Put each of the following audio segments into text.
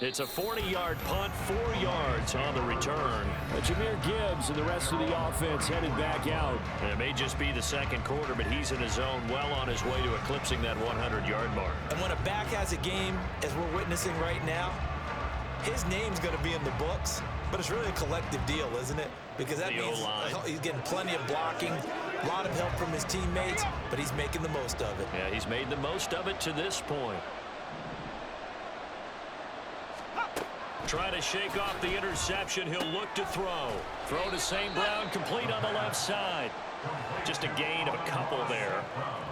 It's a 40-yard punt, 4 yards on the return. Jahmyr Gibbs and the rest of the offense headed back out. And it may just be the second quarter, but he's in his zone, well on his way to eclipsing that 100-yard mark. And when a back has a game, as we're witnessing right now, his name's going to be in the books, but it's really a collective deal, isn't it? Because that means he's getting plenty of blocking, a lot of help from his teammates, but he's making the most of it. Yeah, he's made the most of it to this point. Trying to shake off the interception. He'll look to throw. Throw to St. Brown, complete on the left side. Just a gain of a couple there.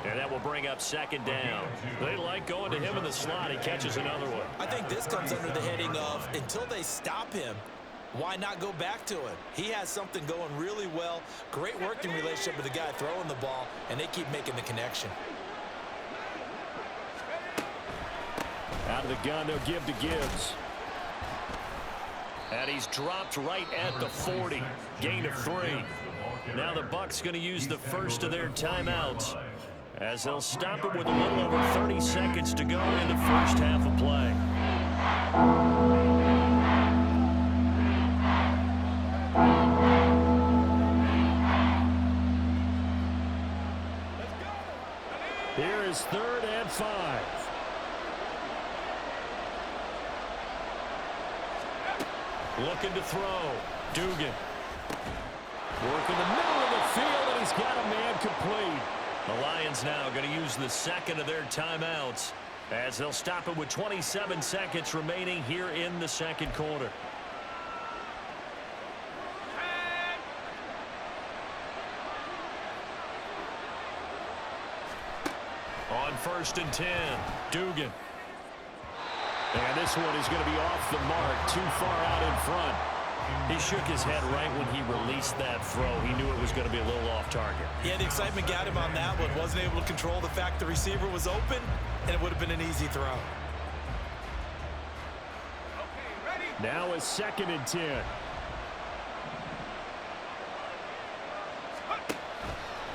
And that will bring up second down. They like going to him in the slot. He catches another one. I think this comes under the heading of, until they stop him, why not go back to him? He has something going really well. Great working relationship with the guy throwing the ball, and they keep making the connection. Out of the gun, they'll give to Gibbs. And he's dropped right at the 40. Gain of 3. Now the Bucs going to use the first of their timeouts, as they'll stop it with a little over 30 seconds to go in the first half of play. Here is 3rd and 5. Looking to throw. Dugan. Work in the middle of the field, and he's got a man complete. The Lions now going to use the second of their timeouts, as they'll stop it with 27 seconds remaining here in the second quarter. On 1st and 10, Dugan. And this one is going to be off the mark, too far out in front. He shook his head right when he released that throw. He knew it was going to be a little off target. Yeah, the excitement got him on that one. Wasn't able to control the fact the receiver was open, and it would have been an easy throw. Now a 2nd and 10.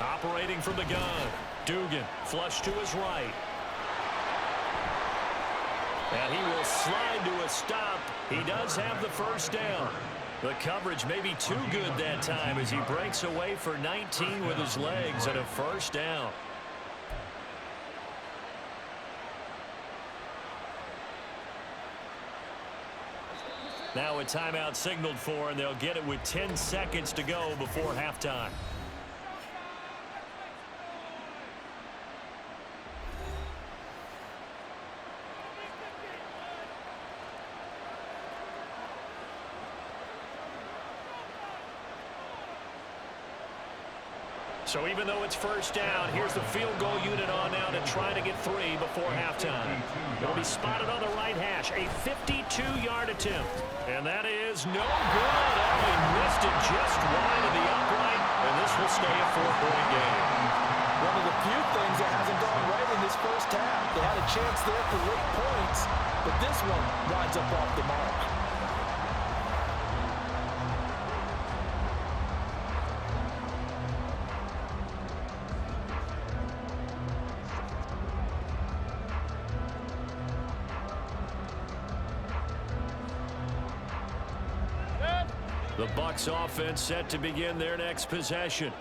Operating from the gun. Dugan, flush to his right. And he will slide to a stop. He does have the first down. The coverage may be too good that time as he breaks away for 19 with his legs and a first down. Now a timeout signaled for, and they'll get it with 10 seconds to go before halftime. So even though it's first down, here's the field goal unit on now to try to get 3 before halftime. It'll be spotted on the right hash, a 52-yard attempt. And that is no good. Oh, he missed it just wide of the upright, and this will stay a 4-point game. One of the few things that hasn't gone right in this first half. They had a chance there for late points, but this one winds up off the mark. The Bucs offense set to begin their next possession.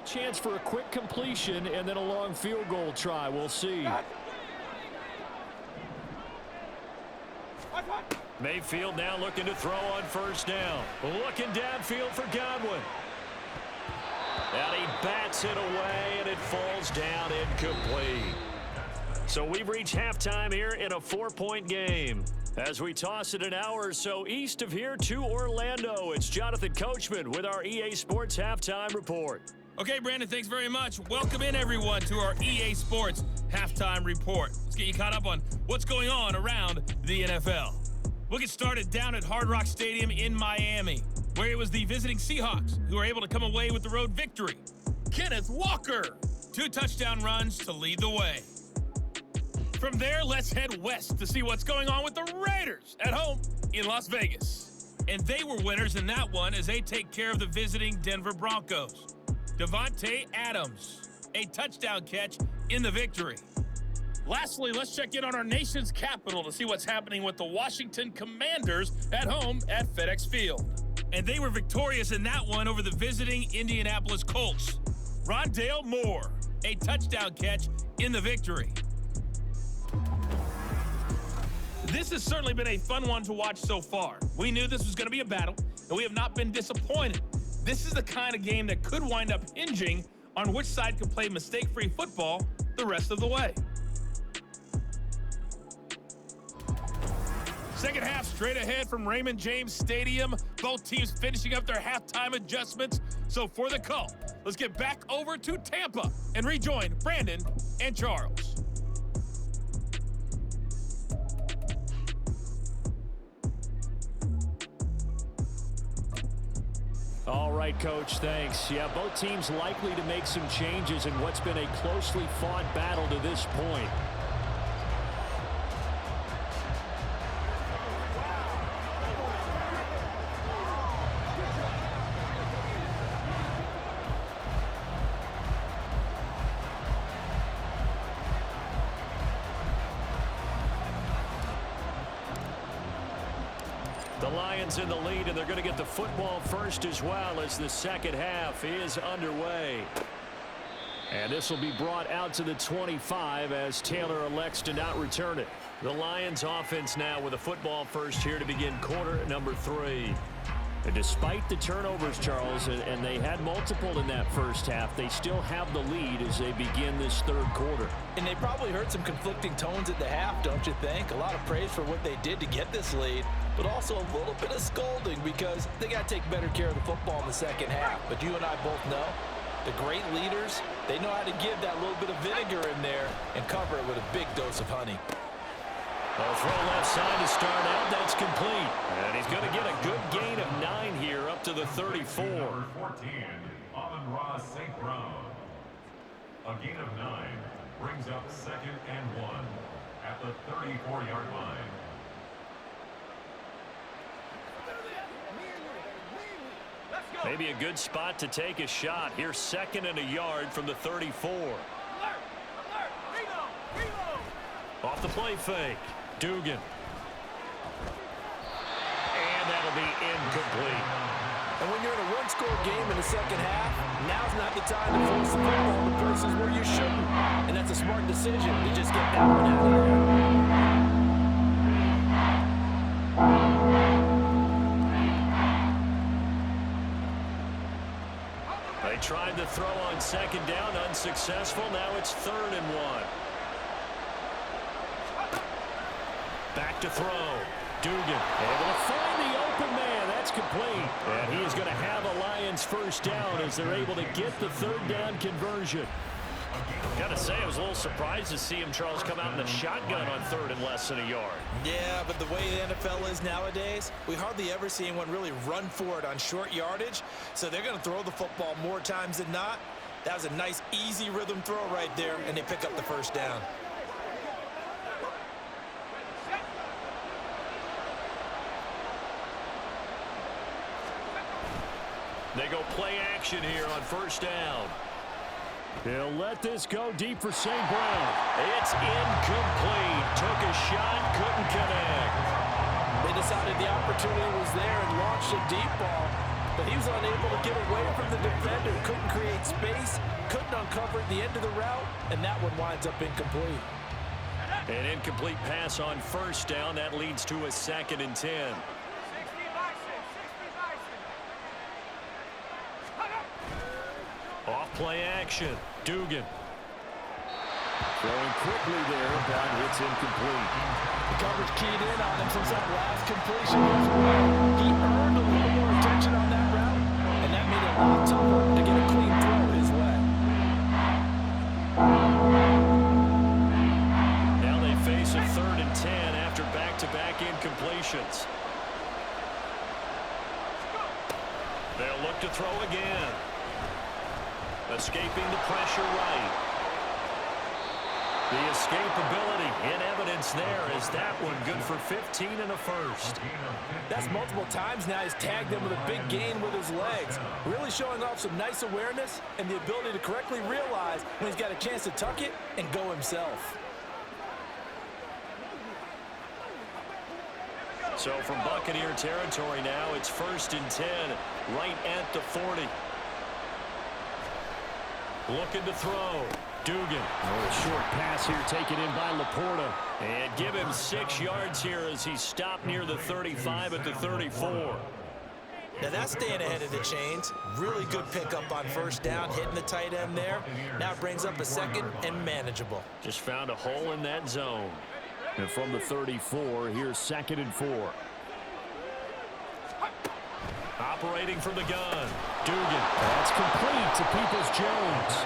Chance for a quick completion and then a long field goal try. We'll see. Mayfield now looking to throw on first down. Looking downfield for Godwin. And he bats it away, and it falls down incomplete. So we've reached halftime here in a 4-point game. As we toss it an hour or so east of here to Orlando, it's Jonathan Coachman with our EA Sports Halftime Report. Okay, Brandon, thanks very much. Welcome in, everyone, to our EA Sports Halftime Report. Let's get you caught up on what's going on around the NFL. We'll get started down at Hard Rock Stadium in Miami, where it was the visiting Seahawks who were able to come away with the road victory. Kenneth Walker, 2 touchdown runs to lead the way. From there, let's head west to see what's going on with the Raiders at home in Las Vegas. And they were winners in that one as they take care of the visiting Denver Broncos. Devontae Adams, a touchdown catch in the victory. Lastly, let's check in on our nation's capital to see what's happening with the Washington Commanders at home at FedEx Field. And they were victorious in that one over the visiting Indianapolis Colts. Rondale Moore, a touchdown catch in the victory. This has certainly been a fun one to watch so far. We knew this was going to be a battle, and we have not been disappointed. This is the kind of game that could wind up hinging on which side can play mistake-free football the rest of the way. Second half straight ahead from Raymond James Stadium. Both teams finishing up their halftime adjustments. So for the call, let's get back over to Tampa and rejoin Brandon and Charles. All right, Coach, thanks. Yeah, both teams likely to make some changes in what's been a closely fought battle to this point. The Lions in the lead, and they're going to get the football first as well as the second half is underway. And this will be brought out to the 25 as Taylor elects to not return it. The Lions offense now with a football first here to begin quarter number 3. And despite the turnovers, Charles, and they had multiple in that first half, they still have the lead as they begin this third quarter. And they probably heard some conflicting tones at the half, don't you think? A lot of praise for what they did to get this lead, but also a little bit of scolding because they got to take better care of the football in the second half. But you and I both know the great leaders, they know how to give that little bit of vinegar in there and cover it with a big dose of honey. A throw left side to start out. That's complete. And he's going to get a good gain of 9 here up to the 34. Number 14, Amon-Ra St. Brown. A gain of 9 brings up 2nd and 1 at the 34-yard line. Maybe a good spot to take a shot. Here's 2nd and a yard from the 34. Off the play fake. Dugan. And that'll be incomplete. And when you're in a one-score game in the second half, now's not the time to force the football in places where you shouldn't. And that's a smart decision to just get that one out of there. They tried the throw on 2nd down, unsuccessful. Now it's 3rd and 1. Back to throw. Dugan able to find the open man. That's complete. And he is going to have a Lions first down as they're able to get the 3rd down conversion. Got to say, I was a little surprised to see him, Charles, come out in the shotgun on 3rd and less than a yard. Yeah, but the way the NFL is nowadays, we hardly ever see anyone really run for it on short yardage. So they're going to throw the football more times than not. That was a nice, easy rhythm throw right there, and they pick up the first down. They go play action here on first down. He'll let this go deep for St. Brown. It's incomplete. Took a shot, couldn't connect. They decided the opportunity was there and launched a deep ball. but he was unable to get away from the defender, couldn't create space, couldn't uncover the end of the route, and that one winds up incomplete. An incomplete pass on first down. That leads to a 2nd and 10. Off play action. Dugan. Throwing quickly there, but it's incomplete. The coverage keyed in on him since that last completion as well. He earned a little more attention on that route, and that made it a lot tougher to get a clean throw his way. Now they face a 3rd and 10 after back-to-back incompletions. They'll look to throw again. Escaping the pressure right. The escapability in evidence there. Is that one good for 15 and a 1st? That's multiple times now. He's tagged them with a big gain with his legs. Really showing off some nice awareness and the ability to correctly realize when he's got a chance to tuck it and go himself. So from Buccaneer territory now, it's 1st and 10, right at the 40. Looking to throw. Dugan. Oh, a short pass here taken in by Laporta. And give him 6 yards here as he stopped near the 35 at the 34. Now that's staying ahead of the chains. Really good pickup on first down, hitting the tight end there. Now it brings up a 2nd and manageable. Just found a hole in that zone. And from the 34, here's 2nd and 4. Operating from the gun. Dugan. That's complete to Peoples-Jones.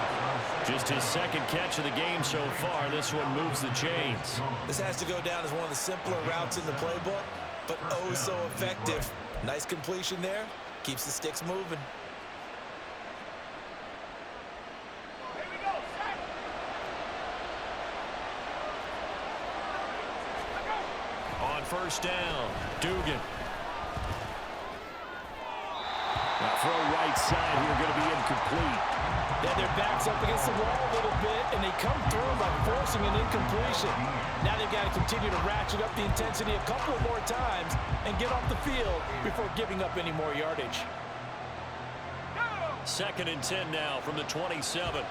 Just his 2nd catch of the game so far. This one moves the chains. This has to go down as one of the simpler routes in the playbook, but oh so effective. Nice completion there. Keeps the sticks moving. On first down, Dugan. Now throw right side here, going to be incomplete. Then their back's up against the wall a little bit, and they come through by forcing an incompletion. Now they've got to continue to ratchet up the intensity a couple more times and get off the field before giving up any more yardage. 2nd and 10 now from the 27.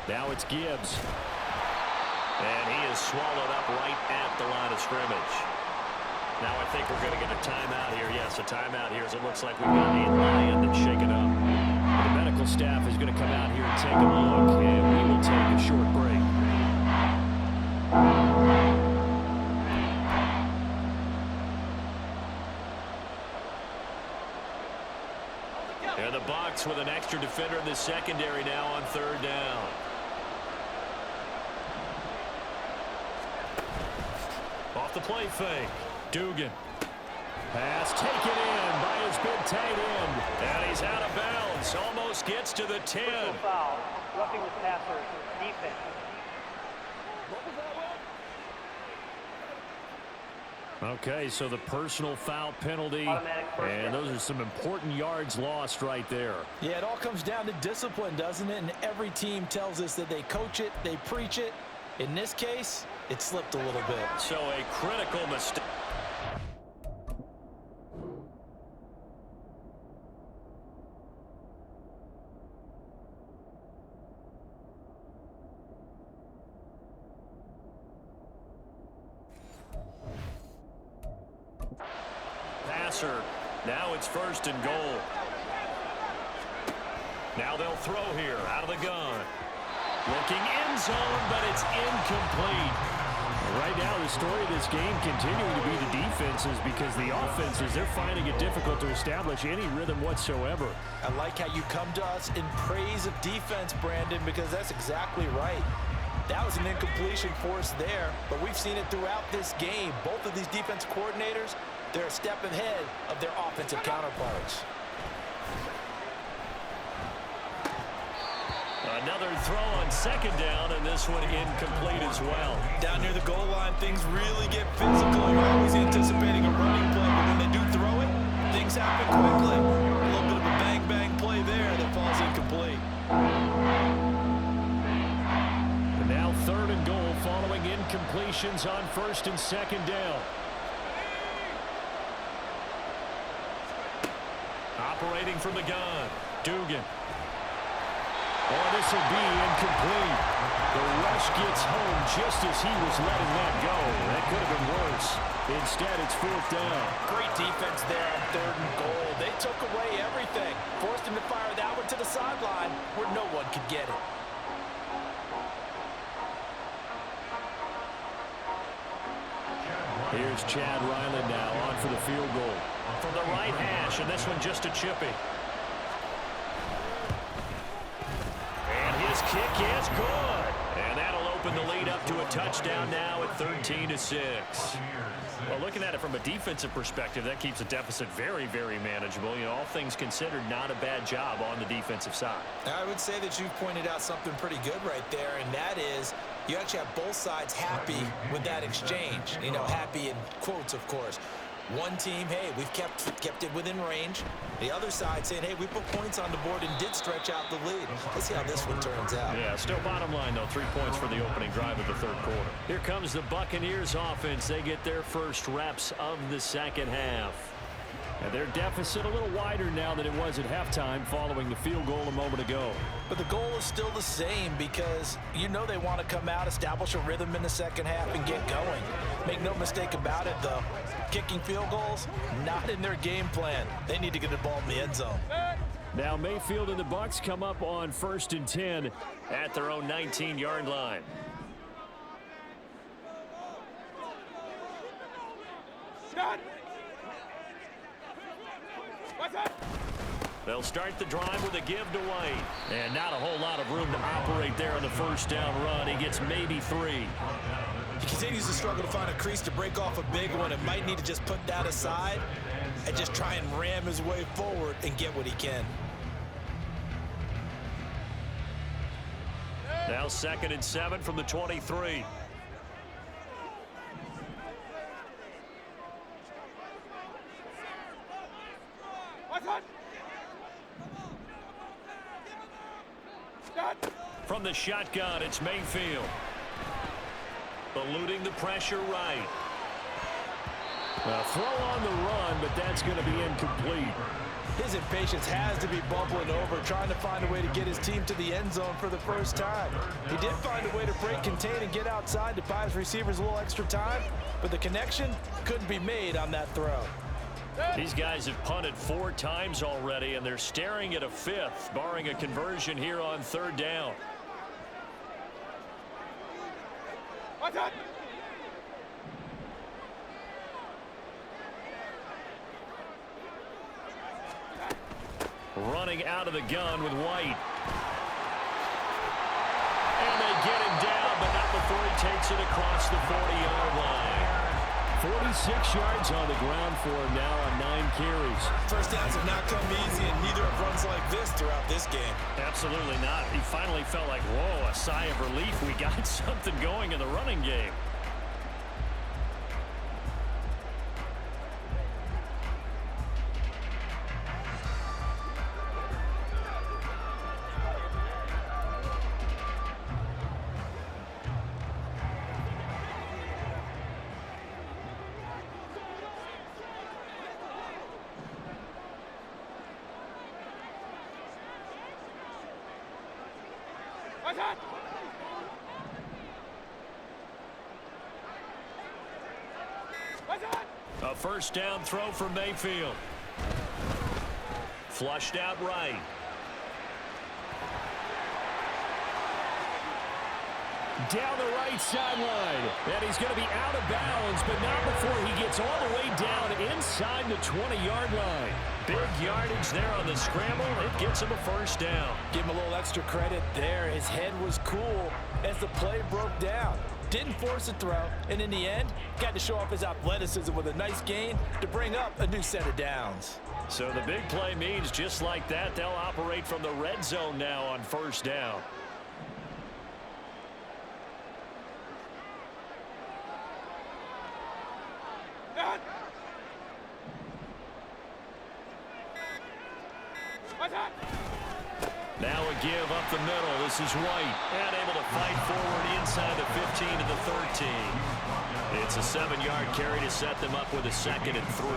Now it's Gibbs. And he is swallowed up right at the line of scrimmage. Now I think we're going to get a timeout here. Yes, a timeout here as it looks like we've got a lion that's shaken up. The medical staff is going to come out here and take a look, and we will take a short break. And the Bucs with an extra defender in the secondary now on 3rd down. Off the play fake. Dugan. Pass taken in by his big tight end. And he's out of bounds. Almost gets to the 10. Foul. Roughing the passer. Defense. Okay, so the personal foul penalty, and those are some important yards lost right there. Yeah, it all comes down to discipline, doesn't it? And every team tells us that they coach it, they preach it. In this case, it slipped a little bit. So a critical mistake. Now it's 1st and goal. Now they'll throw here out of the gun. Looking end zone, but it's incomplete. Right now, the story of this game continuing to be the defenses, because the offenses, they're finding it difficult to establish any rhythm whatsoever. I like how you come to us in praise of defense, Brandon, because that's exactly right. That was an incompletion for us there, but we've seen it throughout this game. Both of these defense coordinators, they're a step ahead of their offensive counterparts. Another throw on 2nd down, and this one incomplete as well. Down near the goal line, things really get physical. You're always anticipating a running play, but when they do throw it, things happen quickly. A little bit of a bang-bang play there that falls incomplete. And now 3rd and goal following incompletions on 1st and 2nd down. operating from the gun. Dugan. Oh, this will be incomplete. The rush gets home just as he was letting that go. That could have been worse. Instead, it's 4th down. Great defense there on 3rd and goal. They took away everything. Forced him to fire that one to the sideline where no one could get it. Here's Chad Ryland now on for the field goal. From the right hash, and this one just a chippy. And his kick is good. And that'll open the lead up to a touchdown now at 13-6. Well, looking at it from a defensive perspective, that keeps the deficit very, very manageable. You know, all things considered, not a bad job on the defensive side. I would say that you've pointed out something pretty good right there, and that is you actually have both sides happy with that exchange. You know, happy in quotes, of course. One team, hey, we've kept it within range. The other side saying, hey, we put points on the board and did stretch out the lead. Let's see how this one turns out. Yeah, still bottom line, though, 3 points for the opening drive of the 3rd quarter. Here comes the Buccaneers offense. They get their first reps of the 2nd half. And their deficit a little wider now than it was at halftime following the field goal a moment ago. But the goal is still the same because you know they want to come out, establish a rhythm in the 2nd half, and get going. Make no mistake about it, though. Kicking field goals, not in their game plan. They need to get the ball in the end zone. Now Mayfield and the Bucs come up on 1st and 10 at their own 19-yard line. They'll start the drive with a give to White. And not a whole lot of room to operate there on the 1st down run. He gets maybe 3. He continues to struggle to find a crease to break off a big one and might need to just put that aside and just try and ram his way forward and get what he can. Now 2nd and 7 from the 23. From the shotgun, it's Mayfield. Eluding the pressure right. A throw on the run, but that's going to be incomplete. His impatience has to be bubbling over, trying to find a way to get his team to the end zone for the first time. He did find a way to break, contain, and get outside to buy his receivers a little extra time, but the connection couldn't be made on that throw. These guys have punted 4 times already, and they're staring at a 5th, barring a conversion here on 3rd down. Running out of the gun with White. And they get him down, but not before he takes it across the 40-yard line. 46 yards on the ground for him now on 9 carries. First downs have not come easy, and neither have runs like this throughout this game. Absolutely not. He finally felt like, whoa, a sigh of relief. We got something going in the running game. A 1st down throw for Mayfield. Flushed out right. Down the right sideline. And he's going to be out of bounds, but not before he gets all the way down inside the 20-yard line. Big yardage there on the scramble. It gets him a 1st down. Give him a little extra credit there. His head was cool as the play broke down. Didn't force a throw, and in the end, got to show off his athleticism with a nice gain to bring up a new set of downs. So the big play means just like that, they'll operate from the red zone now on 1st down. Now a give up the middle. This is White. And able to fight forward inside the 15 to the 13. It's a 7-yard carry to set them up with a 2nd and 3.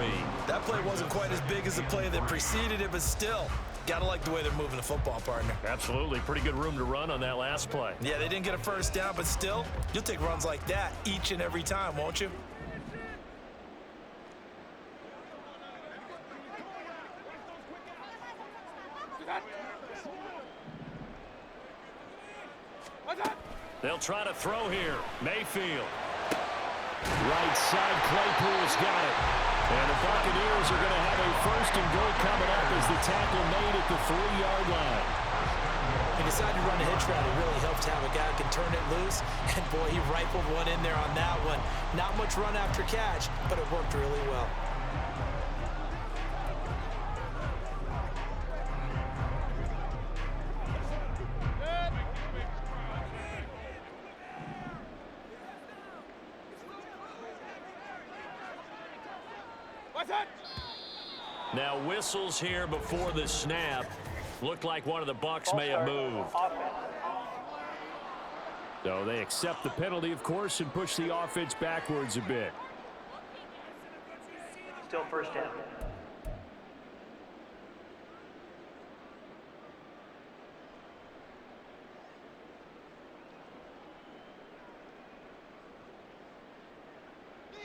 That play wasn't quite as big as the play that preceded it, but still, got to like the way they're moving the football, partner. Absolutely. Pretty good room to run on that last play. Yeah, they didn't get a first down, but still, you'll take runs like that each and every time, won't you? They'll try to throw here. Mayfield. Right side, Claypool's got it. And the Buccaneers are going to have a 1st and goal coming up as the tackle made at the 3-yard line. He decided to run a hitch route. It really helps to have a guy who can turn it loose. And, boy, he rifled one in there on that one. Not much run after catch, but it worked really well. Now whistles here before the snap. Looked like one of the Bucs may have moved. So they accept the penalty, of course, and push the offense backwards a bit. Still first down.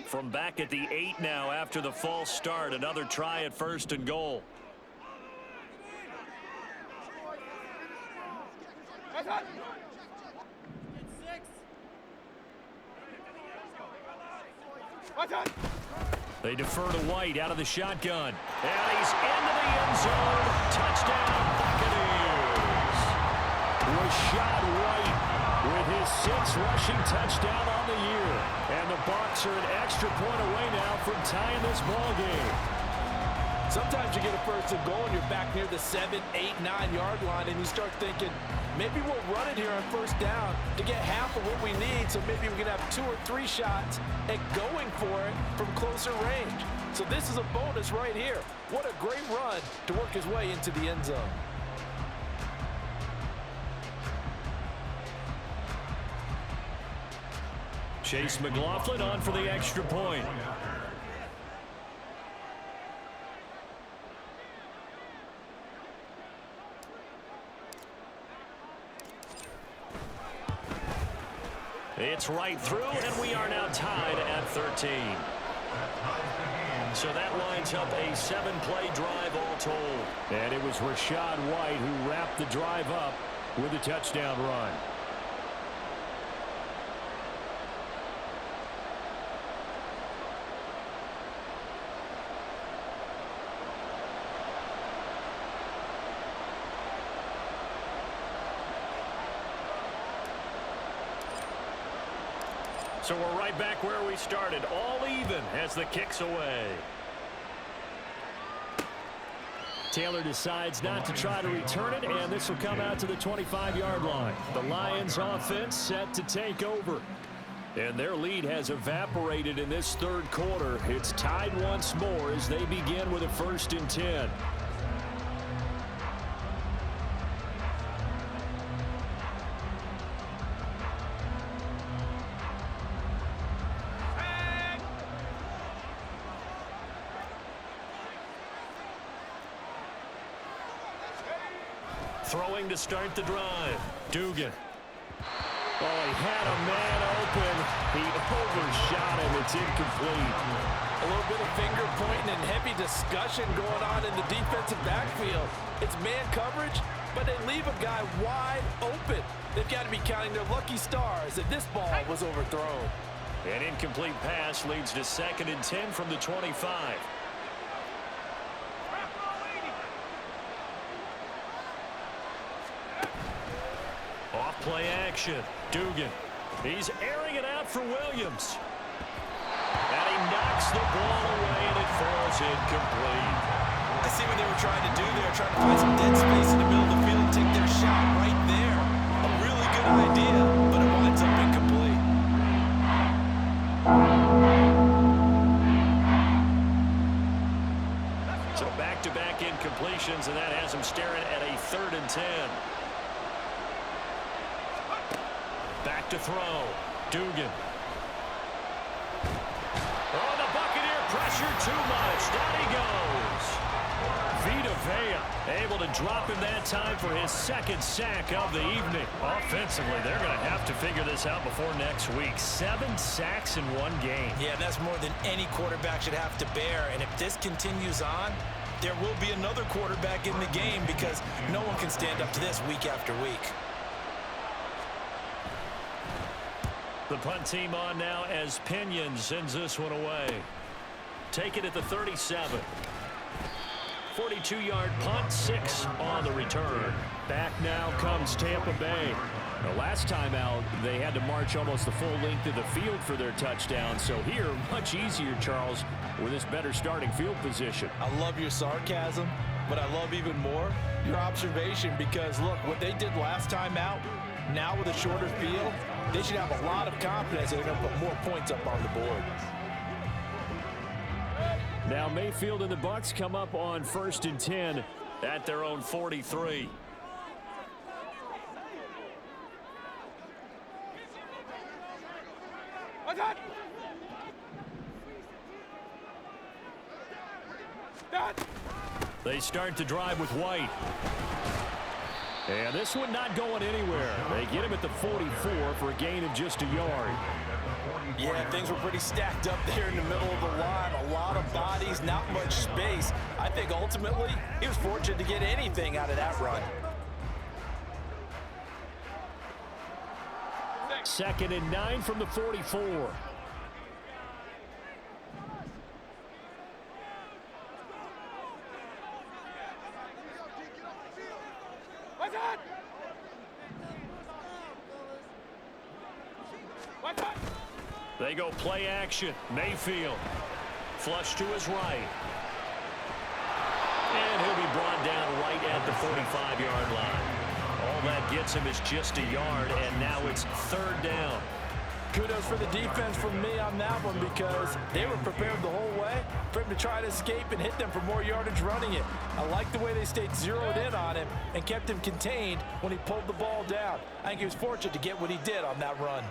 From back at the 8 now after the false start. Another try at 1st and goal. They defer to White out of the shotgun. And he's into the end zone. Touchdown, Buccaneers. Rashad White with his 6th rushing touchdown on the year. And the Bucs are an extra point away now from tying this ball game. Sometimes you get a 1st and goal and you're back near the 7, 8, 9-yard line and you start thinking, maybe we'll run it here on 1st down to get half of what we need, so maybe we can have 2 or 3 shots at going for it from closer range. So this is a bonus right here. What a great run to work his way into the end zone. Chase McLaughlin on for the extra point. It's right through, and we are now tied at 13. So that lines up a 7-play drive all told. And it was Rashad White who wrapped the drive up with a touchdown run. So we're right back where we started, all even as the kick's away. Taylor decides not to try to return it, and this will come out to the 25-yard line. The Lions offense set to take over. And their lead has evaporated in this 3rd quarter. It's tied once more as they begin with a 1st and 10. Throwing to start the drive. Dugan. Oh, he had a man open. He overshot him. It's incomplete. A little bit of finger pointing and heavy discussion going on in the defensive backfield. It's man coverage, but they leave a guy wide open. They've got to be counting their lucky stars that this ball was overthrown. An incomplete pass leads to 2nd and 10 from the 25. Off-play action. Dugan. He's airing it out for Williams. And he knocks the ball away, and it falls incomplete. I see what they were trying to do there, trying to find some dead space in the middle of the field and take their shot right there. A really good idea, but it winds up incomplete. So back-to-back incompletions, and that has him staring at a 3rd and 10. to throw. Dugan. Oh, the Buccaneer pressure too much. Down he goes. Vita Vea able to drop him that time for his second sack of the evening. Offensively, they're going to have to figure this out before next week. 7 sacks in one game. Yeah, that's more than any quarterback should have to bear. And if this continues on, there will be another quarterback in the game because no one can stand up to this week after week. The punt team on now as Pinion sends this one away. Take it at the 37. 42-yard punt, 6 on the return. Back now comes Tampa Bay. The last time out, they had to march almost the full length of the field for their touchdown. So here, much easier, Charles, with this better starting field position. I love your sarcasm, but I love even more your observation because, look, what they did last time out, now with a shorter field, they should have a lot of confidence that they're going to put more points up on the board. Now Mayfield and the Bucs come up on 1st and 10 at their own 43. They start to drive with White. And this one not going anywhere. They get him at the 44 for a gain of just a yard. Yeah, things were pretty stacked up there in the middle of the line. A lot of bodies, not much space. I think ultimately he was fortunate to get anything out of that run. 2nd and 9 from the 44. They go play action. Mayfield. Flush to his right. And he'll be brought down right at the 45-yard line. All that gets him is just a yard, and now it's 3rd down. Kudos for the defense from me on that one because they were prepared the whole way for him to try to escape and hit them for more yardage running it. I like the way they stayed zeroed in on him and kept him contained when he pulled the ball down. I think he was fortunate to get what he did on that run.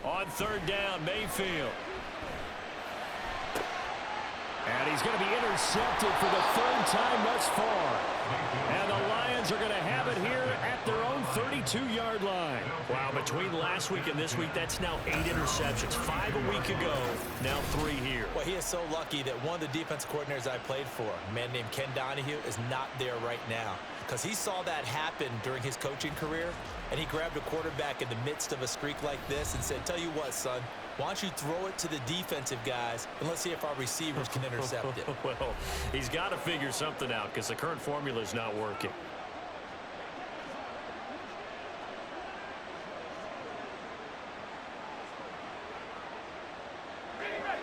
On 3rd down, Mayfield. And he's going to be intercepted for the 3rd time thus far. And the Lions are going to have it here at their own 32-yard line. Wow, between last week and this week, that's now 8 interceptions. 5 a week ago, now 3 here. Well, he is so lucky that one of the defense coordinators I played for, a man named Ken Donahue, is not there right now. Because he saw that happen during his coaching career, and he grabbed a quarterback in the midst of a streak like this and said, tell you what, son, why don't you throw it to the defensive guys, and let's see if our receivers can intercept it. Well, he's got to figure something out because the current formula is not working.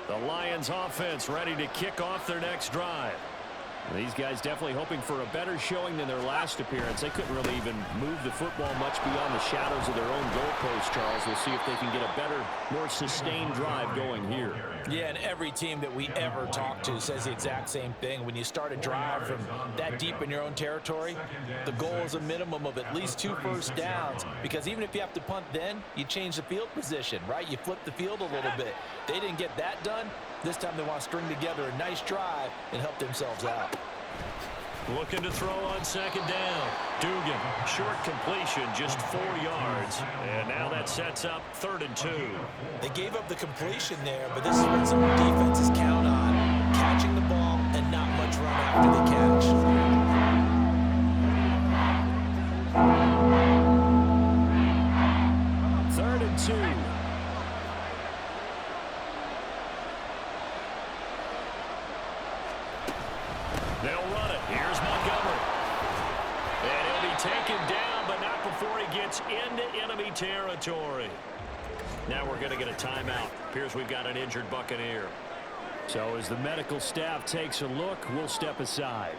The Lions offense ready to kick off their next drive. These guys definitely hoping for a better showing than their last appearance. They couldn't really even move the football much beyond the shadows of their own goalpost, Charles. We'll see if they can get a better, more sustained drive going here. Yeah, and every team that we ever talk to says the exact same thing. When you start a drive from that deep in your own territory, the goal is a minimum of at least 2 first downs, because even if you have to punt then, you change the field position, right? You flip the field a little bit. They didn't get that done. This time they want to string together a nice drive and help themselves out. Looking to throw on 2nd down. Dugan, short completion, just 4 yards. And now that sets up 3rd and 2. They gave up the completion there, but this is what some defenses count on. Catching the ball and not much run after the catch. Third and 2. They'll run it. Here's Montgomery. And he'll be taken down, but not before he gets into enemy territory. Now we're going to get a timeout. Appears we've got an injured Buccaneer. So as the medical staff takes a look, we'll step aside.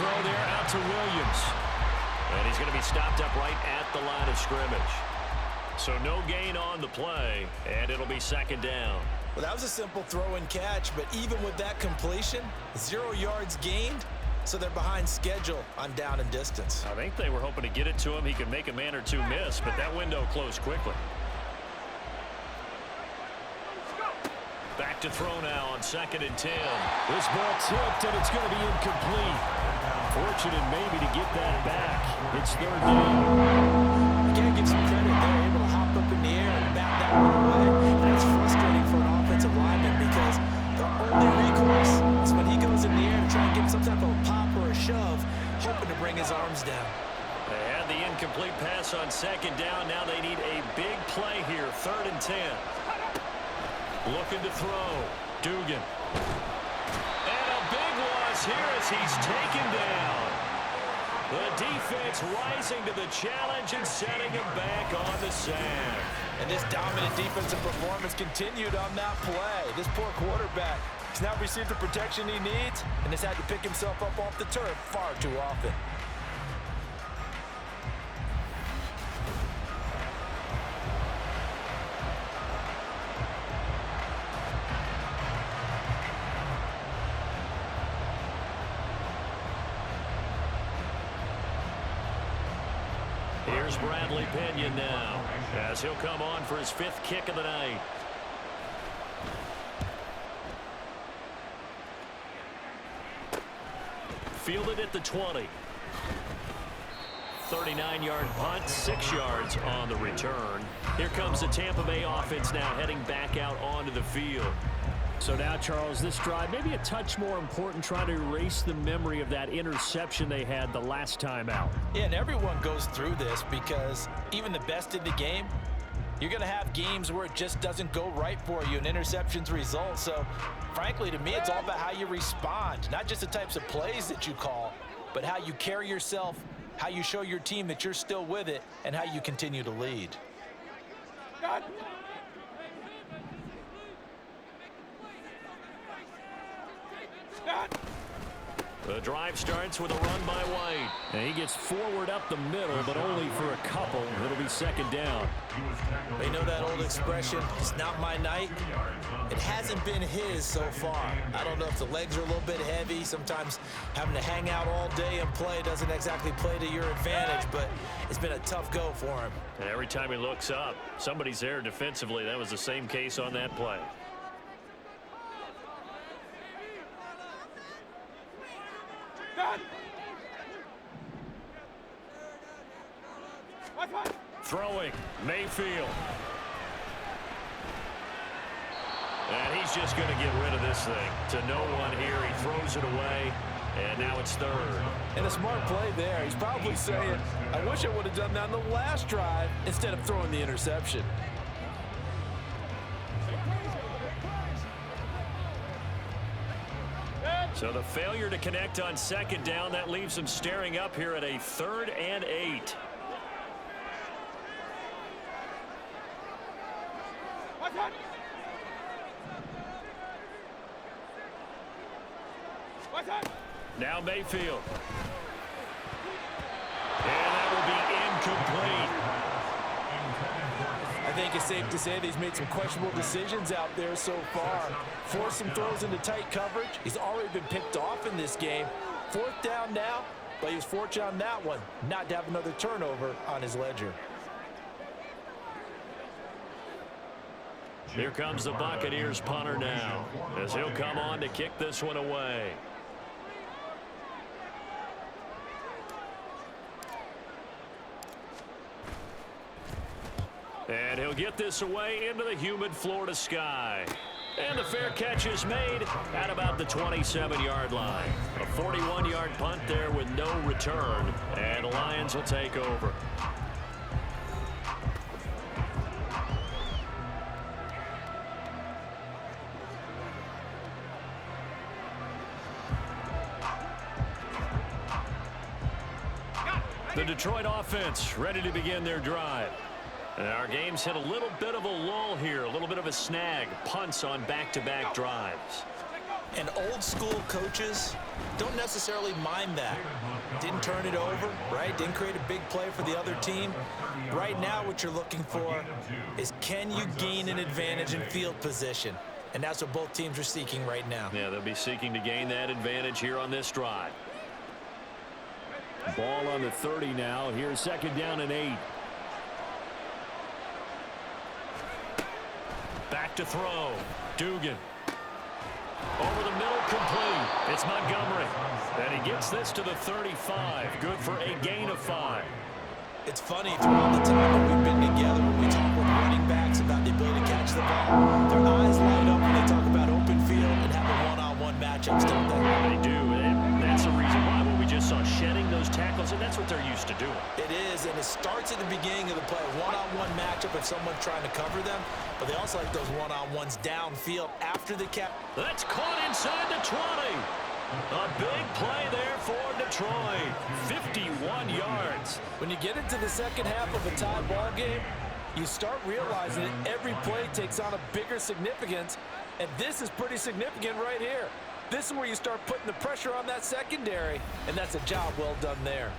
throw there out to Williams. And he's going to be stopped up right at the line of scrimmage. So no gain on the play, and it'll be second down. Well, that was a simple throw and catch, but even with that completion, 0 yards gained, so they're behind schedule on down and distance. I think they were hoping to get it to him. He could make a man or two miss, but that window closed quickly. Back to throw now on 2nd and 10. This ball tipped, and it's going to be incomplete. Fortunate maybe to get that back. It's 3rd down. You can't give some credit. They're able to hop up in the air and bat that one away. And it's frustrating for an offensive lineman because the only recourse is when he goes in the air to try and get some type of a pop or a shove, hoping to bring his arms down. They had the incomplete pass on 2nd down. Now they need a big play here. 3rd and 10. Looking to throw. Dugan. And a big loss here as he's taken down. The defense rising to the challenge and setting him back on the sand. And this dominant defensive performance continued on that play. This poor quarterback has now received the protection he needs and has had to pick himself up off the turf far too often. Here's Bradley Pinion now, as he'll come on for his 5th kick of the night. Fielded at the 20. 39-yard punt, 6 yards on the return. Here comes the Tampa Bay offense now heading back out onto the field. So now, Charles, this drive maybe a touch more important, trying to erase the memory of that interception they had the last time out. Yeah, and everyone goes through this because even the best in the game, you're going to have games where it just doesn't go right for you and interceptions result. So, frankly, to me, it's all about how you respond, not just the types of plays that you call, but how you carry yourself, how you show your team that you're still with it, and how you continue to lead. The drive starts with a run by White. And he gets forward up the middle, but only for a couple. It'll be 2nd down. You know that old expression, it's not my night? It hasn't been his so far. I don't know if the legs are a little bit heavy. Sometimes having to hang out all day and play doesn't exactly play to your advantage, but it's been a tough go for him. And every time he looks up, somebody's there defensively. That was the same case on that play. Throwing, Mayfield. And he's just going to get rid of this thing. To no one here, he throws it away, and now it's 3rd. And a smart play there. He's probably saying, I wish I would have done that on the last drive instead of throwing the interception. So the failure to connect on 2nd down, that leaves him staring up here at a 3rd and 8. Now Mayfield. And that will be incomplete. I think it's safe to say that he's made some questionable decisions out there so far. Forced some throws into tight coverage. He's already been picked off in this game. 4th down now, but he was fortunate on that one not to have another turnover on his ledger. Here comes the Buccaneers punter now, as he'll come on to kick this one away. And he'll get this away into the humid Florida sky. And the fair catch is made at about the 27-yard line. A 41-yard punt there with no return. And the Lions will take over. The Detroit offense ready to begin their drive. And our game's hit a little bit of a lull here, a little bit of a snag. Punts on back-to-back drives. And old school coaches don't necessarily mind that. Didn't turn it over, right? Didn't create a big play for the other team. Right now what you're looking for is, can you gain an advantage in field position? And that's what both teams are seeking right now. Yeah, they'll be seeking to gain that advantage here on this drive. Ball on the 30 now. Here's 2nd down and 8. Back to throw. Dugan. Over the middle, complete. It's Montgomery. And he gets this to the 35. Good for a gain of 5. It's funny, throughout the time that we've been together, when we talk with running backs about the ability to catch the ball, their eyes light up when they talk about open field and having one-on-one matchups, don't they? They do. And that's the reason why when we just saw shedding those tackles, and that's what they're used to doing. It is, and it starts at the beginning of the play. One-on-one matchup if someone's trying to cover them, but they also like those one-on-ones downfield after the catch. That's caught inside the 20. A big play there for Detroit. 51 yards. When you get into the second half of a tie ball game, you start realizing that every play takes on a bigger significance, and this is pretty significant right here. This is where you start putting the pressure on that secondary, and that's a job well done there.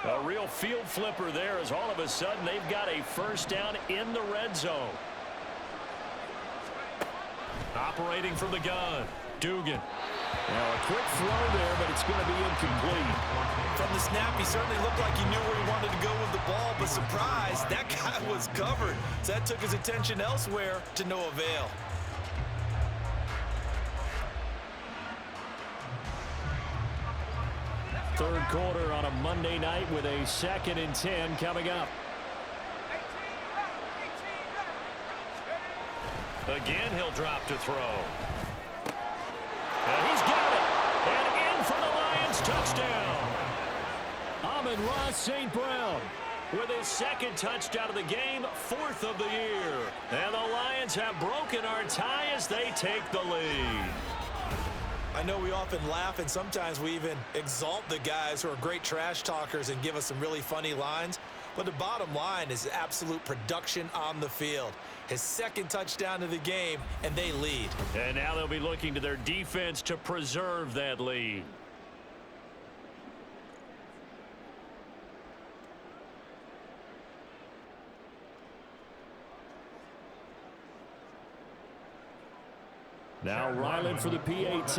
A real field flipper there, as all of a sudden they've got a first down in the red zone. Operating from the gun, Dugan. Now a quick throw there, but it's going to be incomplete. From the snap, he certainly looked like he knew where he wanted to go with the ball, but surprise, that guy was covered. So that took his attention elsewhere to no avail. Third quarter on a Monday night with a 2nd and 10 coming up. Again, he'll drop to throw. And he's got it. And in for the Lions touchdown. Amon-Ra St. Brown with his 2nd touchdown of the game, 4th of the year. And the Lions have broken our tie as they take the lead. I know we often laugh, and sometimes we even exalt the guys who are great trash talkers and give us some really funny lines. But the bottom line is absolute production on the field. His 2nd touchdown of the game, and they lead. And now they'll be looking to their defense to preserve that lead. Now Ryland for the PAT.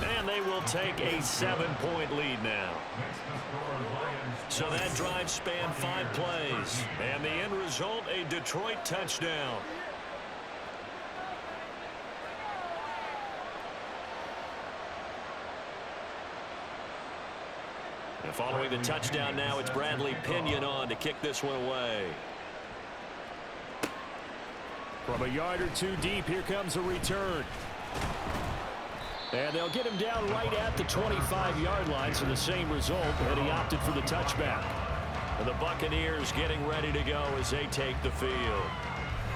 And they will take a 7-point lead now. So that drive spanned 5 plays. And the end result, a Detroit touchdown. And following the touchdown now, it's Bradley Pinion on to kick this one away. From a yard or two deep, here comes a return. And they'll get him down right at the 25-yard line, so the same result, and he opted for the touchback. And the Buccaneers getting ready to go as they take the field.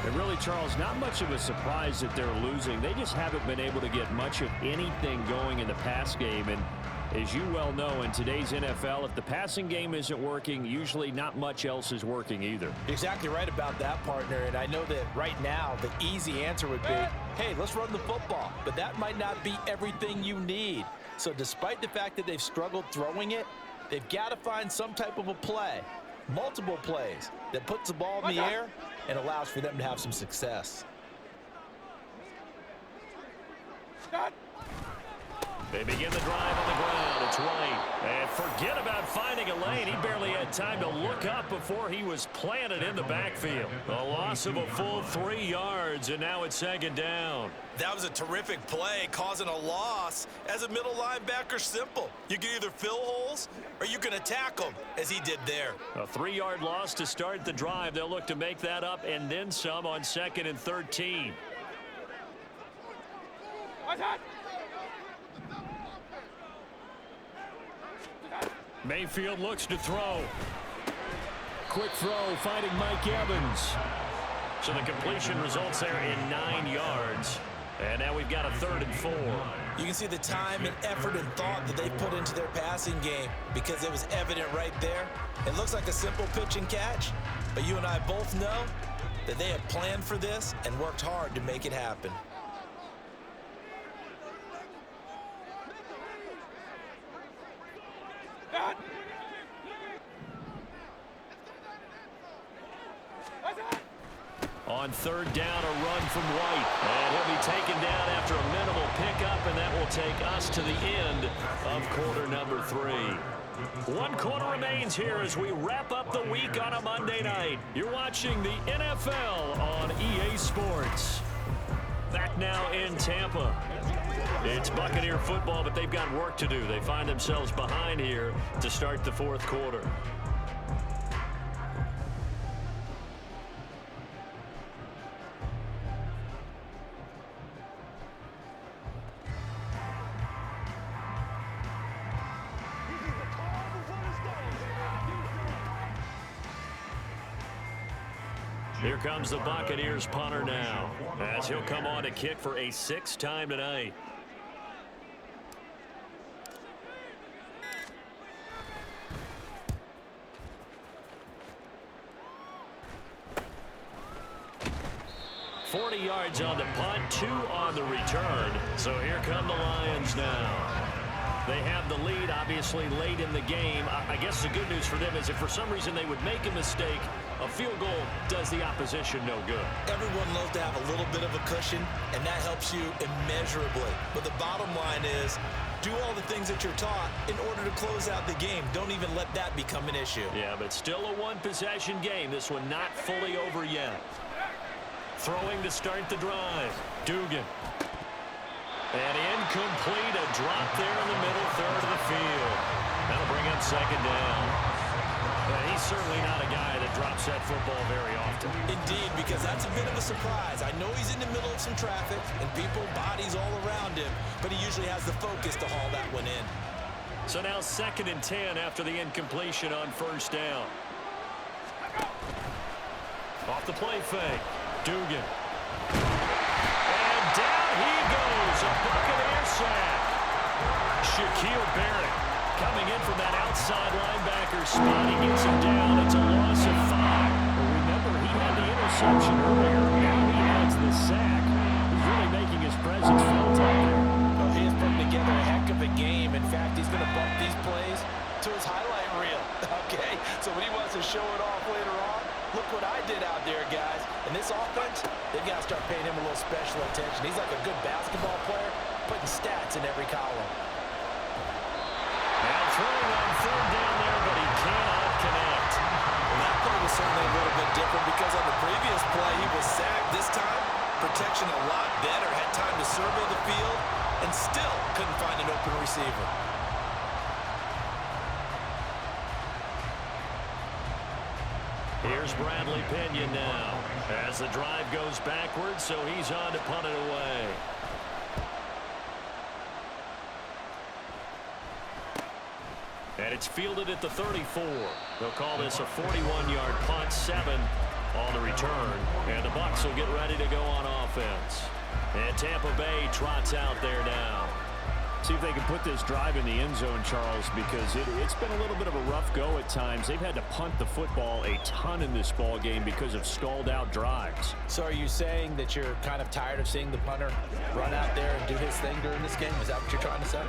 And really, Charles, not much of a surprise that they're losing. They just haven't been able to get much of anything going in the pass game. And as you well know, in today's NFL, if the passing game isn't working, usually not much else is working either. You're exactly right about that, partner. And I know that right now the easy answer would be, hey, let's run the football. But that might not be everything you need. So despite the fact that they've struggled throwing it, they've got to find some type of a play, multiple plays, that puts the ball in the air and allows for them to have some success. They begin the drive on the ground. It's White. And forget about finding a lane. He barely had time to look up before he was planted in the backfield. A loss of a full 3 yards, and now it's 2nd down. That was a terrific play, causing a loss. As a middle linebacker, simple. You can either fill holes or you can attack them, as he did there. A 3-yard loss to start the drive. They'll look to make that up and then some on 2nd and 13. Mayfield looks to throw. Quick throw, finding Mike Evans. So the completion results there in 9 yards. And now we've got a 3rd and 4. You can see the time and effort and thought that they put into their passing game because it was evident right there. It looks like a simple pitch and catch, but you and I both know that they have planned for this and worked hard to make it happen. On 3rd down, a run from White. And he'll be taken down after a minimal pickup, and that will take us to the end of quarter number 3. 1 quarter remains here as we wrap up the week on a Monday night. You're watching the NFL on EA Sports. Back now in Tampa. It's Buccaneer football, but they've got work to do. They find themselves behind here to start the 4th quarter. Here comes the Buccaneers punter now, as he'll come on to kick for a 6th time tonight. $40 yards on the punt, 2 on the return. So here come the Lions now. They have the lead, obviously, late in the game. I guess the good news for them is if for some reason they would make a mistake, a field goal does the opposition no good. Everyone loves to have a little bit of a cushion, and that helps you immeasurably. But the bottom line is, do all the things that you're taught in order to close out the game. Don't even let that become an issue. Yeah, but still a 1-possession game. This one not fully over yet. Throwing to start the drive. Dugan. And incomplete, a drop there in the middle third of the field. That'll bring up 2nd down. But he's certainly not a guy that drops that football very often. Indeed, because that's a bit of a surprise. I know he's in the middle of some traffic and people, bodies all around him, but he usually has the focus to haul that one in. So now 2nd and 10 after the incompletion on 1st down. Off the play fake. Dugan. And down he goes. A Buccaneer sack. Shaquille Barrett coming in from that outside linebacker spot. He gets him down. It's a loss of 5. Well, remember, he had the interception earlier. Now he has the sack. He's really making his presence felt out there. Well, he is putting together a heck of a game. In fact, he's going to bump these plays to his highlight reel. Okay, so when he wants to show it off later on, look what I did out there, guys. And this offense, they've got to start paying him a little special attention. He's like a good basketball player, putting stats in every column. Now throwing on 3rd down there, but he cannot connect. Well, that play was certainly a little bit different because on the previous play, he was sacked. This time, protection a lot better. Had time to survey the field and still couldn't find an open receiver. Here's Bradley Pinion now as the drive goes backwards, so he's on to punt it away. And it's fielded at the 34. They'll call this a 41-yard punt, 7 on the return. And the Bucs will get ready to go on offense. And Tampa Bay trots out there now. See if they can put this drive in the end zone, Charles, because it's been a little bit of a rough go at times. They've had to punt the football a ton in this ball game because of stalled-out drives. So are you saying that you're kind of tired of seeing the punter run out there and do his thing during this game? Is that what you're trying to say?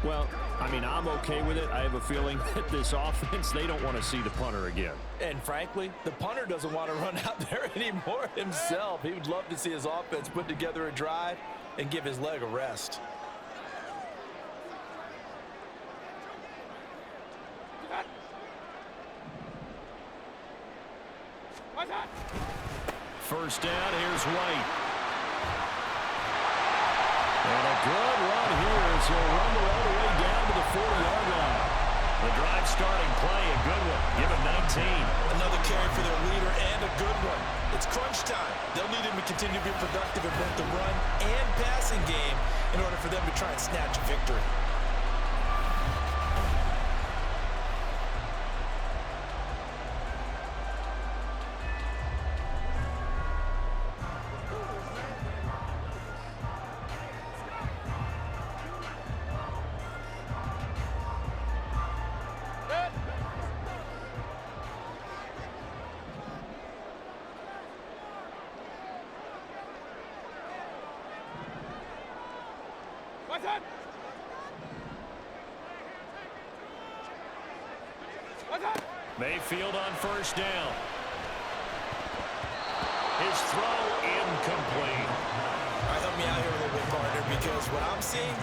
Well, I mean, I'm okay with it. I have a feeling that this offense, they don't want to see the punter again. And frankly, the punter doesn't want to run out there anymore himself. He would love to see his offense put together a drive and give his leg a rest. First down, here's White. And a good run here as he'll rumble all the way down to the 40-yard line. The drive starting play, a good one. Give him 19. Another carry for their leader and a good one. It's crunch time. They'll need him to continue to be productive in both the run and passing game in order for them to try and snatch a victory. Mayfield on first down. His throw incomplete. All right, help me out here a little bit, partner, because what I'm seeing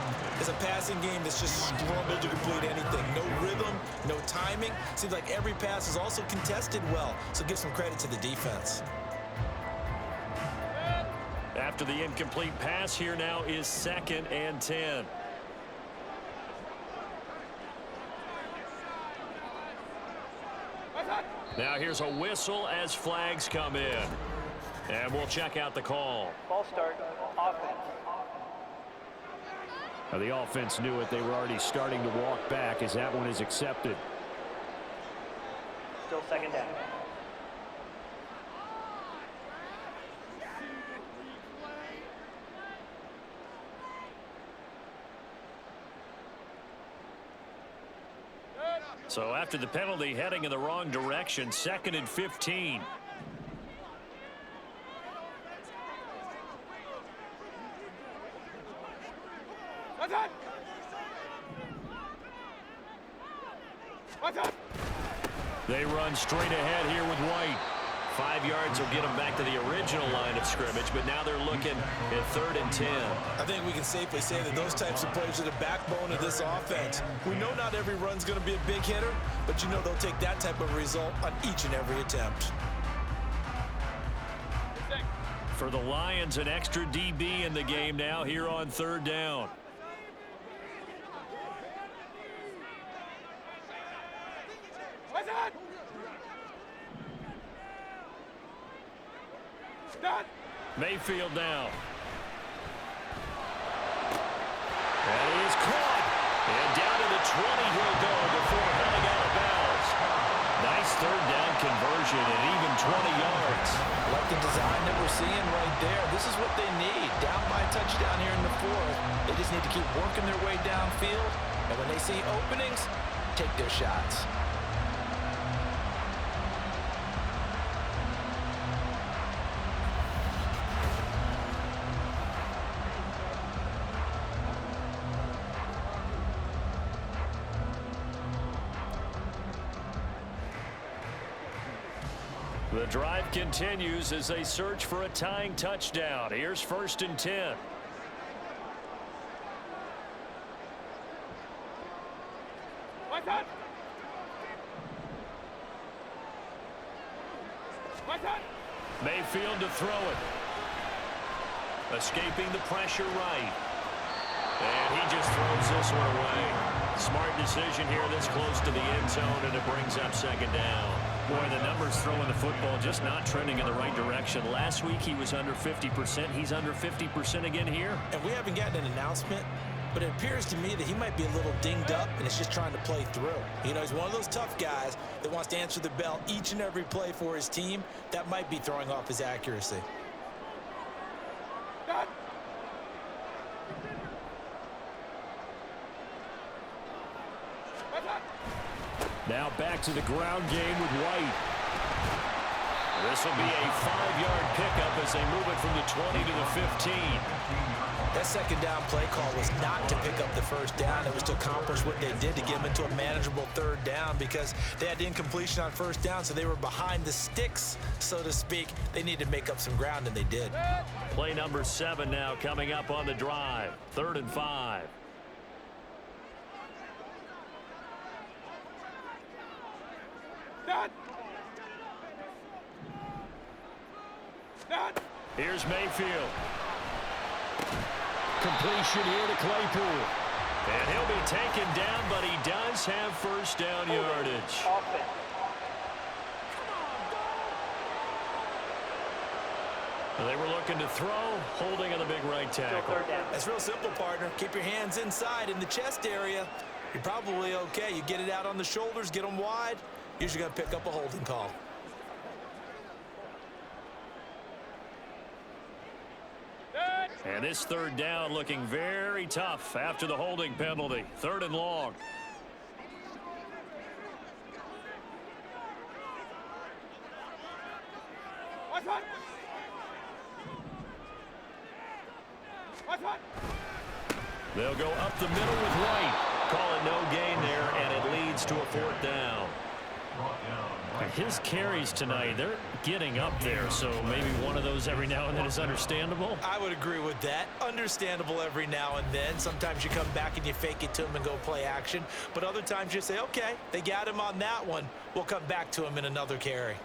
is a passing game that's just struggled to complete anything. No rhythm, no timing. Seems like every pass is also contested well, so give some credit to the defense. After the incomplete pass, here now is 2nd and 10. Now here's a whistle as flags come in. And we'll check out the call. Ball start, offense. Now the offense knew it. They were already starting to walk back as that one is accepted. Still 2nd down. So after the penalty, heading in the wrong direction, 2nd and 15. They run straight ahead here with White. 5 yards will get them back to the original line of scrimmage, but now they're looking at 3rd and 10. I think we can safely say that those types of plays are the backbone of this offense. We know not every run's going to be a big hitter, but you know they'll take that type of result on each and every attempt. For the Lions, an extra DB in the game now here on 3rd down. Mayfield down. And he is caught. And down to the 20 he'll go before heading out of bounds. Nice 3rd down conversion and even 20 yards. Like the design that we're seeing right there, this is what they need. Down by a touchdown here in the 4th. They just need to keep working their way downfield. And when they see openings, take their shots. The drive continues as they search for a tying touchdown. Here's 1st and 10. Mayfield to throw it. Escaping the pressure right. And he just throws this one away. Smart decision here this close to the end zone, and it brings up 2nd down. Boy, the numbers throwing the football just not trending in the right direction. Last week he was under 50%. He's under 50% again here. And we haven't gotten an announcement, but it appears to me that he might be a little dinged up and is just trying to play through. You know, he's one of those tough guys that wants to answer the bell each and every play for his team. That might be throwing off his accuracy. Now back to the ground game with White. This will be a 5-yard pickup as they move it from the 20 to the 15. That 2nd down play call was not to pick up the 1st down. It was to accomplish what they did to get them into a manageable 3rd down because they had incompletion on 1st down, so they were behind the sticks, so to speak. They needed to make up some ground, and they did. Play number 7 now coming up on the drive. 3rd and 5. Here's Mayfield. Completion here to Claypool. And he'll be taken down, but he does have 1st down yardage. Offense. They were looking to throw, holding on the big right Still tackle. 3rd down. That's real simple, partner. Keep your hands inside in the chest area. You're probably okay. You get it out on the shoulders, get them wide. Usually going to pick up a holding call. And this 3rd down looking very tough after the holding penalty. 3rd and long. They'll go up the middle with White. Call it no gain there, and it leads to a 4th down. His carries tonight, they're getting up there, so maybe one of those every now and then is understandable. I would agree with that. Understandable every now and then. Sometimes you come back and you fake it to him and go play action. But other times you say, okay, they got him on that one. We'll come back to him in another carry.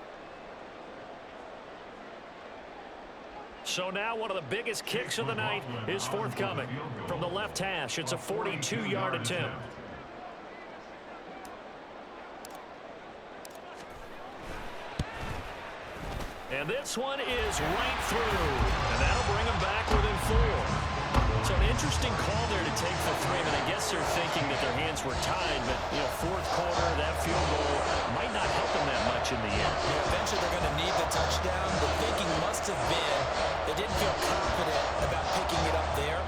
So now one of the biggest kicks of the night is forthcoming. From the left hash, it's a 42-yard attempt. And this one is right through. And that'll bring them back within 4. So an interesting call there to take for 3. I mean, I guess they're thinking that their hands were tied, but, you know, 4th quarter, that field goal might not help them that much in the end. Yeah, eventually they're going to need the touchdown. The thinking must have been they didn't feel confident about picking it up there,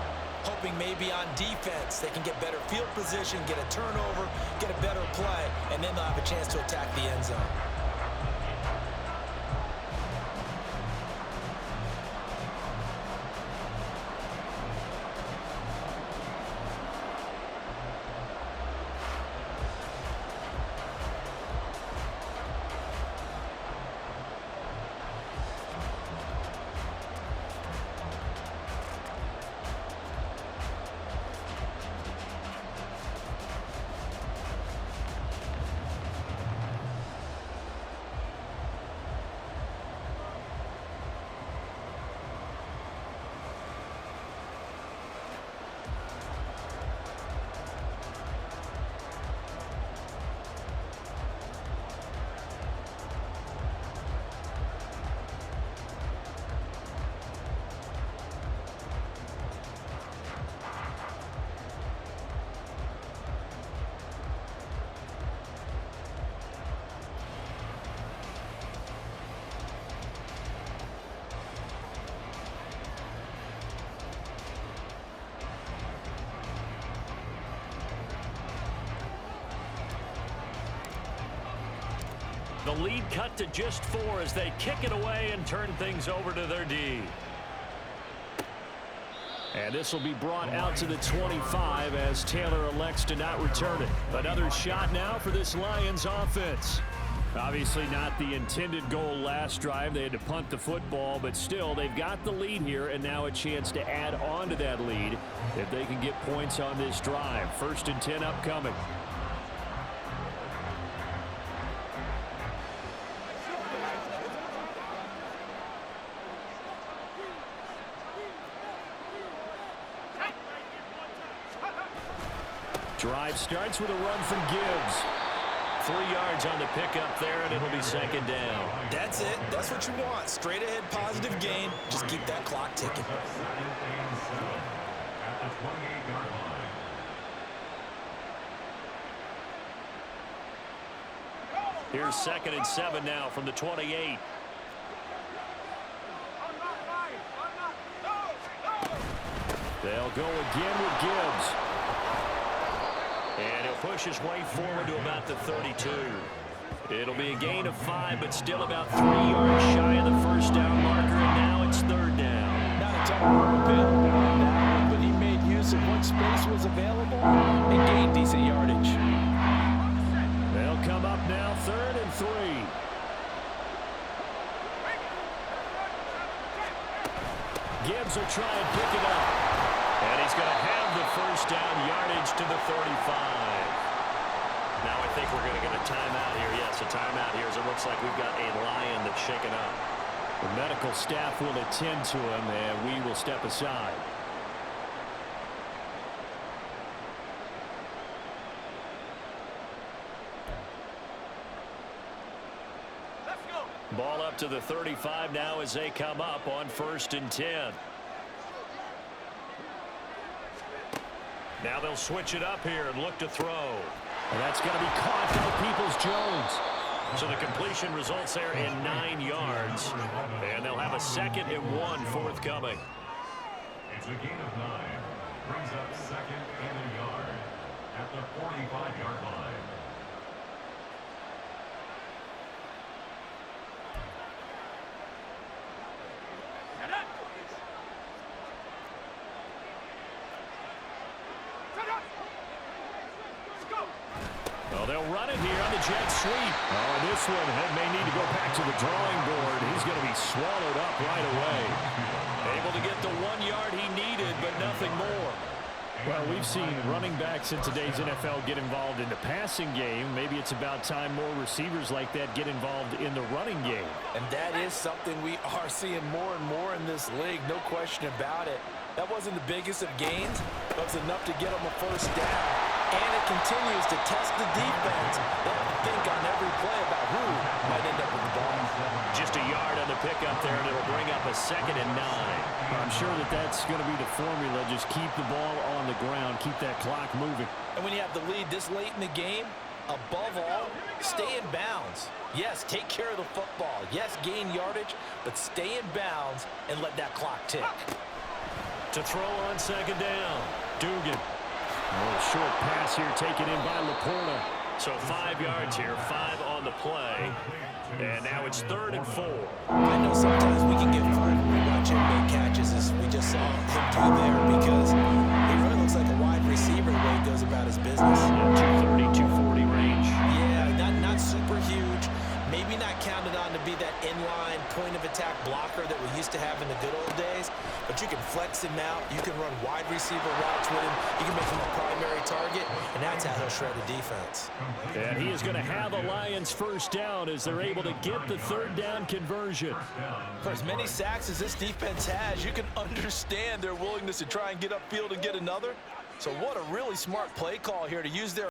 hoping maybe on defense they can get better field position, get a turnover, get a better play, and then they'll have a chance to attack the end zone. The lead cut to just 4 as they kick it away and turn things over to their D. And this will be brought out to the 25 as Taylor elects to not return it. Another shot now for this Lions offense. Obviously not the intended goal last drive. They had to punt the football, but still they've got the lead here and now a chance to add on to that lead if they can get points on this drive. 1st and 10 upcoming. Drive starts with a run from Gibbs. 3 yards on the pickup there, and it'll be 2nd down. That's it. That's what you want. Straight ahead, positive gain. Just keep that clock ticking. Here's 2nd and 7 now from the 28. They'll go again with Gibbs. And he'll push his way forward to about the 32. It'll be a gain of 5, but still about 3 yards shy of the 1st down marker, and now it's 3rd down. Not a ton of available on that one, but he made use of what space was available and gained decent yardage. They'll come up now 3rd and 3. Gibbs will try and pick it up. And he's going to have the 1st down, yardage to the 35. Now I think we're going to get a timeout here. Yes, a timeout here as it looks like we've got a Lion that's shaken up. The medical staff will attend to him, and we will step aside. Ball up to the 35 now as they come up on 1st and 10. Now they'll switch it up here and look to throw. And that's going to be caught by Peoples-Jones. So the completion results there in 9 yards. And they'll have a 2nd and 1 forthcoming. It's a gain of 9. Brings up 2nd and a yard at the 45-yard line. Well, they'll run it here on the jet sweep. Oh, this one may need to go back to the drawing board. He's going to be swallowed up right away. Able to get the 1 yard he needed, but nothing more. Well, we've seen running backs in today's NFL get involved in the passing game. Maybe it's about time more receivers like that get involved in the running game. And that is something we are seeing more and more in this league, no question about it. That wasn't the biggest of gains, but it's enough to get them a first down. And it continues to test the defense. They have to think on every play about who might end up with the ball. Just a yard on the pickup there, and it'll bring up a 2nd and 9. I'm sure that's going to be the formula. Just keep the ball on the ground, keep that clock moving. And when you have the lead this late in the game, above all, stay in bounds. Yes, take care of the football. Yes, gain yardage, but stay in bounds and let that clock tick. To throw on 2nd down, Dugan. A little short pass here taken in by Laporta. So 5 yards here, 5 on the play. And now it's 3rd and 4. I know sometimes we can get fooled when we watch him make catches, as we just saw him do there, because he really looks like a wide receiver the way he goes about his business. 230, 240 range. Yeah, not super huge. Maybe not counted on to be that inline point-of-attack blocker that we used to have in the good old days, but you can flex him out. You can run wide receiver routes with him. You can make him a primary target, and that's how he'll shred the defense. And he is going to have a Lions first down as they're able to get the 3rd down conversion. For as many sacks as this defense has, you can understand their willingness to try and get upfield and get another. So what a really smart play call here to use their